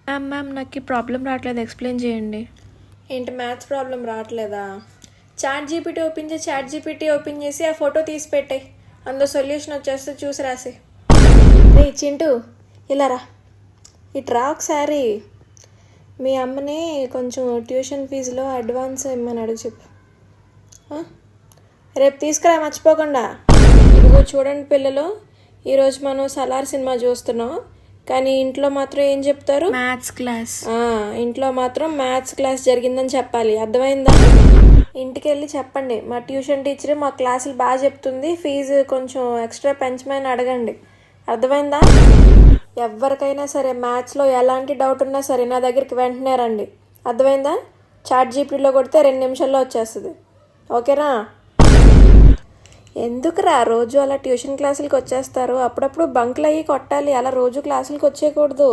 Ma'am నాకు problem రావట్లేదు, explain చేయండి. ఏంటి మ్యాథ్స్ ప్రాబ్లం రావట్లేదా? చాట్ జీపీటీ ఓపెన్ చేసి ఆ ఫోటో తీసి పెట్టాయి, అందులో సొల్యూషన్ వచ్చేస్తే చూసి రాసి. రే చింటూ, ఇలా రా, ఇట్రా ఒకసారి. మీ అమ్మని కొంచెం ట్యూషన్ ఫీజులో అడ్వాన్స్ ఇమ్మని అడుగు చెప్పు. రేపు తీసుకురా మర్చిపోకుండా. ఇదిగో చూడండి పిల్లలు, ఈరోజు మనం సలార్ సినిమా చూస్తున్నాం, కానీ ఇంట్లో మాత్రం ఏం చెప్తారు? Maths class. ఇంట్లో మాత్రం మ్యాథ్స్ క్లాస్ జరిగిందని చెప్పాలి, అర్థమైందా? ఇంటికి వెళ్ళి చెప్పండి, మా ట్యూషన్ టీచర్ మా క్లాసులు బాగా చెప్తుంది, ఫీజు కొంచెం ఎక్స్ట్రా పెంచమని అడగండి, అర్థమైందా? ఎవరికైనా సరే మ్యాథ్స్లో ఎలాంటి డౌట్ ఉన్నా సరే నా దగ్గరికి వెంటనే రండి, అర్థమైందా? చాట్ జీపీటీలో కొడితే 2 నిమిషాల్లో వచ్చేస్తుంది, ఓకేనా? ఎందుకురా రోజు అలా ట్యూషన్ క్లాసులకి వచ్చేస్తారు? అప్పుడప్పుడు బంకులు అయ్యి కొట్టాలి, అలా రోజు క్లాసులకి వచ్చేయకూడదు.